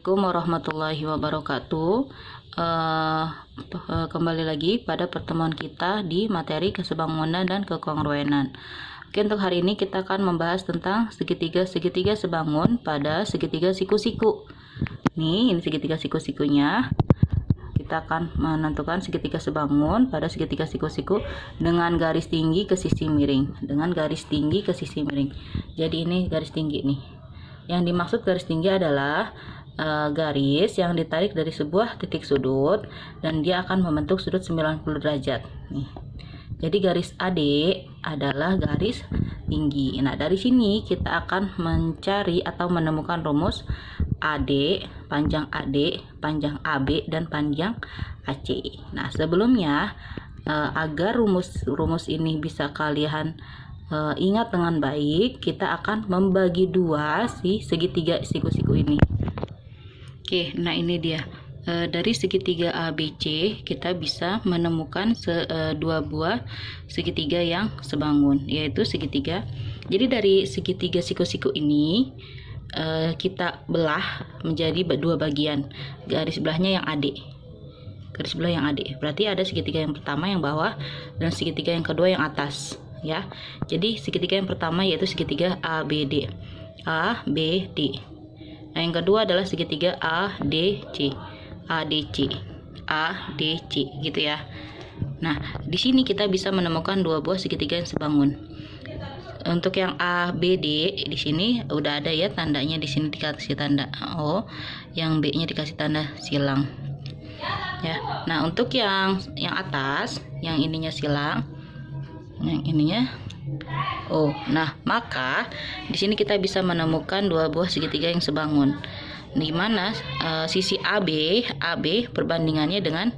Assalamualaikum warahmatullahi wabarakatuh. Kembali lagi pada pertemuan kita di materi kesebangunan dan kekongruenan. Oke, untuk hari ini kita akan membahas tentang segitiga sebangun pada segitiga siku-siku. Ini segitiga siku-sikunya. Kita akan menentukan segitiga sebangun pada segitiga siku-siku dengan garis tinggi ke sisi miring. Jadi ini garis tinggi nih. Yang dimaksud garis tinggi adalah garis yang ditarik dari sebuah titik sudut dan dia akan membentuk sudut 90 derajat nih. Jadi garis AD adalah garis tinggi. Nah, dari sini kita akan mencari atau menemukan rumus AD, panjang AD, panjang AB, dan panjang AC. Nah, sebelumnya agar rumus ini bisa kalian ingat dengan baik, kita akan membagi dua segitiga siku-siku ini. Oke, nah ini dia. Dari segitiga ABC kita bisa menemukan dua buah segitiga yang sebangun, yaitu segitiga. Jadi dari segitiga siku-siku ini kita belah menjadi dua bagian. Garis belahnya yang AD. Garis belah yang AD. Berarti ada segitiga yang pertama yang bawah dan segitiga yang kedua yang atas. Ya, jadi segitiga yang pertama yaitu segitiga ABD. Nah, yang kedua adalah segitiga ADC, gitu ya. Nah, di sini kita bisa menemukan dua buah segitiga yang sebangun. Untuk yang ABD di sini udah ada ya tandanya, di sini dikasih tanda O, yang B-nya dikasih tanda silang. Ya. Nah, untuk yang atas, yang ininya silang, yang ininya nah maka di sini kita bisa menemukan dua buah segitiga yang sebangun, di mana sisi AB perbandingannya dengan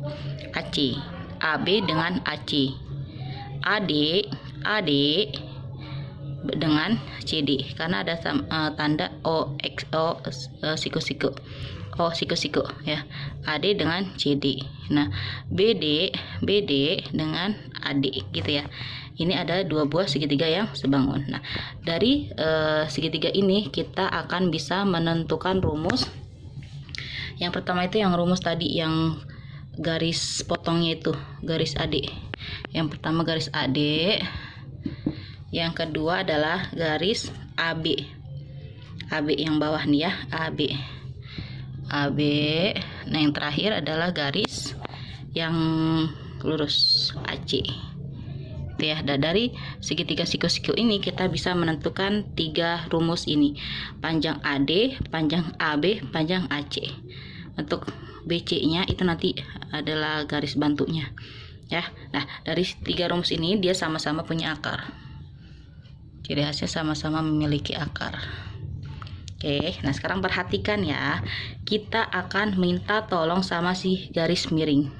AC, AB dengan AC, AD dengan CD, karena ada tanda OXO siku-siku ya, AD dengan CD. Nah, BD dengan AD gitu ya. Ini ada dua buah segitiga yang sebangun. Nah, dari segitiga ini kita akan bisa menentukan rumus. Yang pertama itu yang rumus tadi yang garis potongnya itu, garis AD. Yang pertama garis AD. Yang kedua adalah garis AB. AB yang bawah nih ya, AB. Nah, yang terakhir adalah garis yang lurus AC. Ya, dari segitiga siku-siku ini kita bisa menentukan tiga rumus ini: panjang AD, panjang AB, panjang AC. Untuk BC-nya itu nanti adalah garis bantunya ya. Nah, dari tiga rumus ini dia sama-sama punya akar. Ciri khasnya sama-sama memiliki akar. Oke, nah sekarang perhatikan ya. Kita akan minta tolong sama si garis miring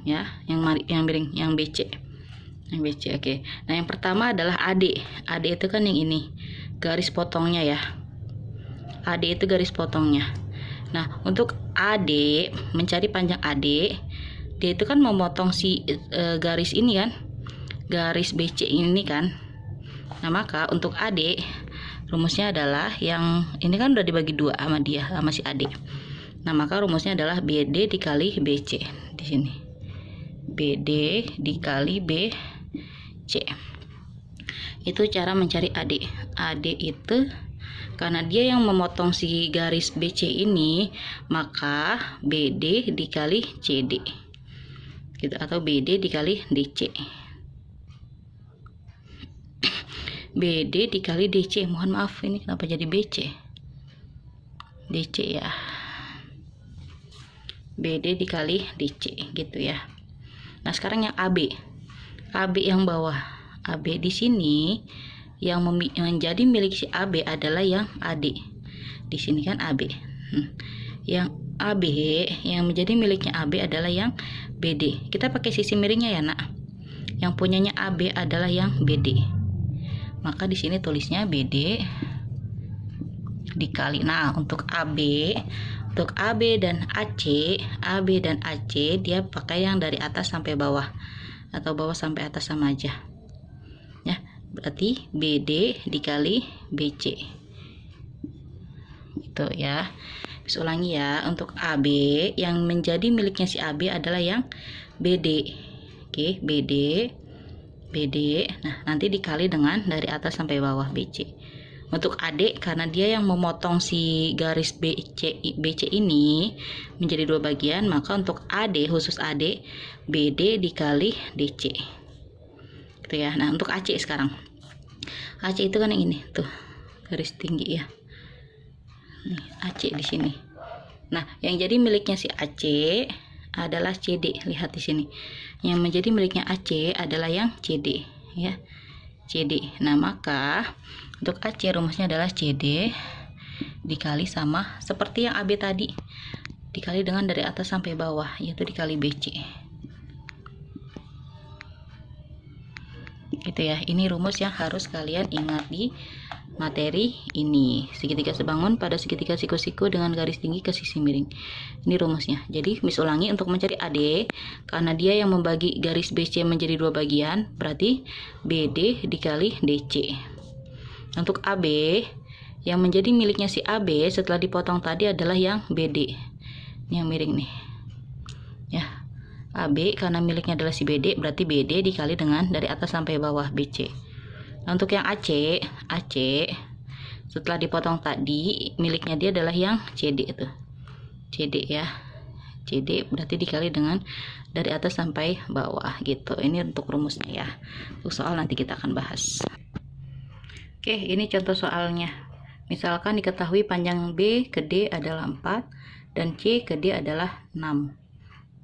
ya, yang miring, yang BC. Oke. Nah, yang pertama adalah AD itu kan yang ini garis potongnya ya. AD itu garis potongnya. Nah, untuk AD, mencari panjang AD, dia itu kan memotong si garis ini kan, garis BC ini kan. Nah, maka untuk AD rumusnya adalah yang ini kan udah dibagi dua sama dia, sama si AD. Nah, maka rumusnya adalah BD dikali BC di sini. BD dikali BC. Itu cara mencari AD. AD itu karena dia yang memotong si garis BC ini, maka BD dikali CD. Gitu, atau BD dikali DC. BD dikali DC. Mohon maaf, ini kenapa jadi BC? DC ya. BD dikali DC gitu ya. Nah, sekarang yang AB yang bawah. AB di sini yang menjadi milik si AB adalah yang AD. Di sini kan AB. Yang AB yang menjadi miliknya AB adalah yang BD. Kita pakai sisi miringnya ya, Nak. Yang punyanya AB adalah yang BD. Maka di sini tulisnya BD dikali. Nah, untuk AB dan AC, dia pakai yang dari atas sampai bawah atau bawah sampai atas sama aja. Berarti BD dikali BC gitu ya. Bisa ulangi ya, untuk AB yang menjadi miliknya si AB adalah yang BD. Oke, BD. Nah, nanti dikali dengan dari atas sampai bawah BC. Untuk AD, karena dia yang memotong si garis BC ini menjadi dua bagian, maka untuk AD, khusus AD, BD dikali DC. Gitu ya. Nah, untuk AC sekarang. AC itu kan yang ini, tuh. Garis tinggi ya. Nih, AC di sini. Nah, yang jadi miliknya si AC adalah CD. Lihat di sini. Yang menjadi miliknya AC adalah yang CD, ya. CD. Nah, maka untuk AC rumusnya adalah CD dikali sama seperti yang AB tadi, dikali dengan dari atas sampai bawah, yaitu dikali BC. Gitu ya. Ini rumus yang harus kalian ingat di materi ini. Segitiga sebangun pada segitiga siku-siku dengan garis tinggi ke sisi miring. Ini rumusnya. Jadi Miss ulangi, untuk mencari AD, karena dia yang membagi garis BC menjadi dua bagian, berarti BD dikali DC. Untuk AB, yang menjadi miliknya si AB setelah dipotong tadi adalah yang BD. Ini yang miring nih. Ya. AB karena miliknya adalah si BD, berarti BD dikali dengan dari atas sampai bawah BC. Nah, untuk yang AC setelah dipotong tadi miliknya dia adalah yang CD itu. CD ya. CD berarti dikali dengan dari atas sampai bawah gitu. Ini untuk rumusnya ya. Untuk soal nanti kita akan bahas. Oke, ini contoh soalnya. Misalkan diketahui panjang B ke D adalah 4 dan C ke D adalah 6.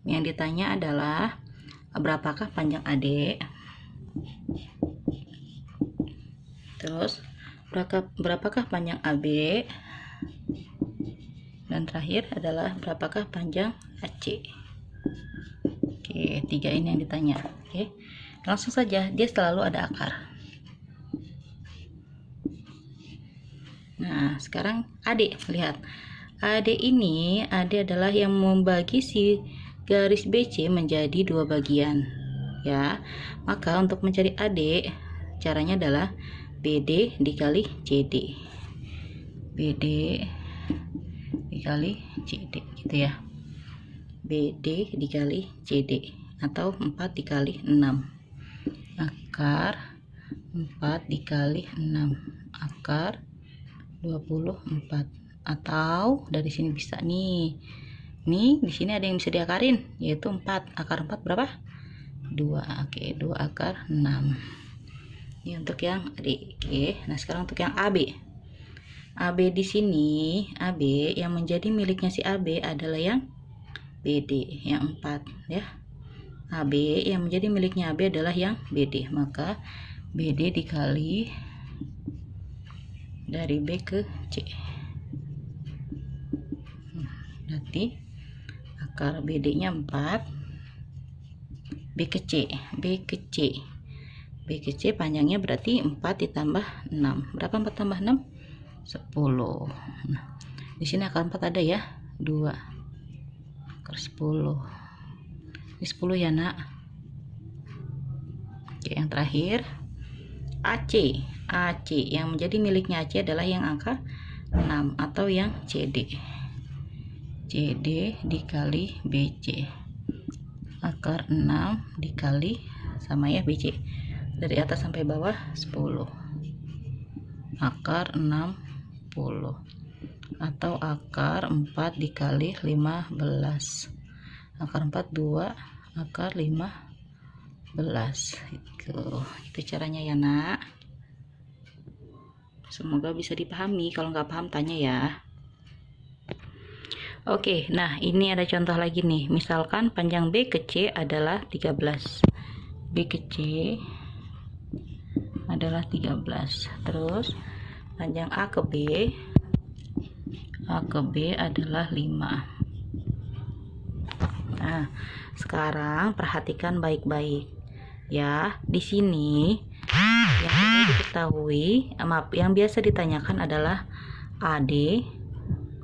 Yang ditanya adalah berapakah panjang AD? Terus berapakah panjang AB? Dan terakhir adalah berapakah panjang AC? Oke, 3 ini yang ditanya. Oke, langsung saja, dia selalu ada akar. Nah, sekarang AD, lihat. AD ini, AD adalah yang membagi si garis BC menjadi dua bagian. Ya, maka untuk mencari AD, caranya adalah BD dikali CD. BD dikali CD gitu ya. BD dikali CD atau 4 dikali 6. Akar 4 dikali 6. Akar 24. Atau dari sini bisa nih. Nih, di sini ada yang bisa diakarin, yaitu 4. Akar 4 berapa? 2. Oke, 2 akar 6. Ini untuk yang AD. Oke, nah sekarang untuk yang AB. AB di sini, AB yang menjadi miliknya si AB adalah yang BD, yang 4 ya. AB yang menjadi miliknya AB adalah yang BD, maka BD dikali dari B ke C. Berarti akar BD nya 4, B ke C, B ke C. B ke C panjangnya berarti 4 ditambah 6. Berapa 4 tambah 6? 10. Nah, di sini akar 4 ada ya, 2. Akar 10. Ini 10 ya, Nak. Oke, yang terakhir AC. AC yang menjadi miliknya AC adalah yang angka 6 atau yang CD. CD dikali BC. Akar 6 dikali sama ya BC. Dari atas sampai bawah 10. Akar 60 atau akar 4 dikali 15. Akar 4 2, akar 15. Itu caranya ya, Nak. Semoga bisa dipahami. Kalau nggak paham tanya ya. Oke, nah ini ada contoh lagi nih. Misalkan panjang B ke C adalah 13. B ke C adalah 13. Terus panjang A ke B adalah 5. Nah, sekarang perhatikan baik-baik ya. Di sini yang tidak diketahui, yang biasa ditanyakan adalah AD,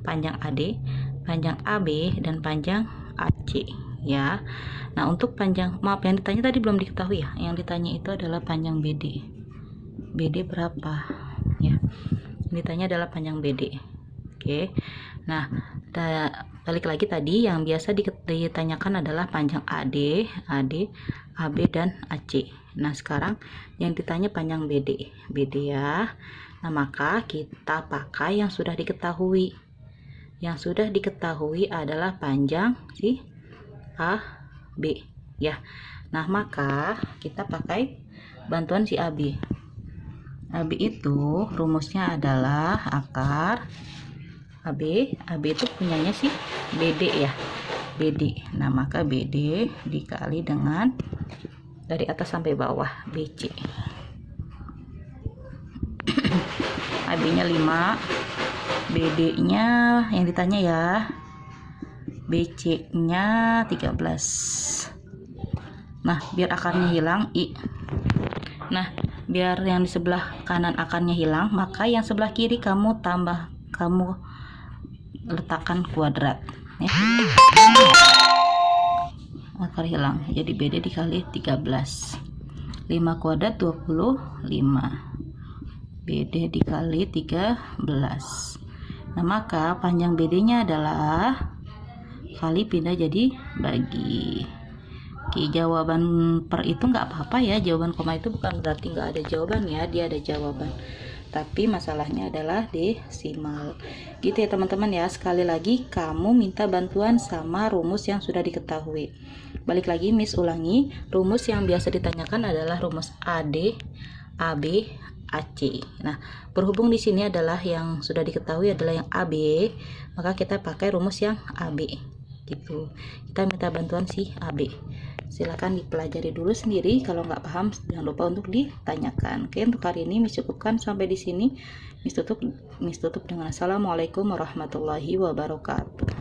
panjang AD, panjang AB, dan panjang AC ya. Nah, untuk panjang, yang ditanya tadi belum diketahui ya. Yang ditanya itu adalah panjang BD. BD berapa ya? Yang ditanya adalah panjang BD. Oke. Nah, balik lagi tadi yang biasa ditanyakan adalah panjang AD, AB dan AC. Nah, sekarang yang ditanya panjang BD ya. Nah, maka kita pakai yang sudah diketahui. Yang sudah diketahui adalah panjang si AB ya. Nah, maka kita pakai bantuan si AB. AB itu rumusnya adalah akar AB itu punyanya sih BD ya, BD. Nah, maka BD dikali dengan dari atas sampai bawah BC. AB nya 5, BD nya yang ditanya ya, BC nya 13. Nah, biar akarnya hilang I. Nah, biar yang di sebelah kanan akarnya hilang, maka yang sebelah kiri kamu letakkan kuadrat ya. Akar hilang jadi BD dikali 13, 5 kuadrat 25, BD dikali 13. Nah, maka panjang BD nya adalah kali pindah jadi bagi. Oke, jawaban per itu nggak apa-apa ya, jawaban koma itu bukan berarti nggak ada jawaban ya, dia ada jawaban, tapi masalahnya adalah desimal gitu ya teman-teman ya. Sekali lagi kamu minta bantuan sama rumus yang sudah diketahui. Balik lagi Miss ulangi, rumus yang biasa ditanyakan adalah rumus AD, AB, AC. Nah, berhubung di sini adalah yang sudah diketahui adalah yang AB, maka kita pakai rumus yang AB gitu. Kita minta bantuan si AB. Silakan dipelajari dulu sendiri, kalau nggak paham jangan lupa untuk ditanyakan. Oke, untuk hari ini Miss cukupkan sampai di sini. Miss tutup dengan assalamualaikum warahmatullahi wabarakatuh.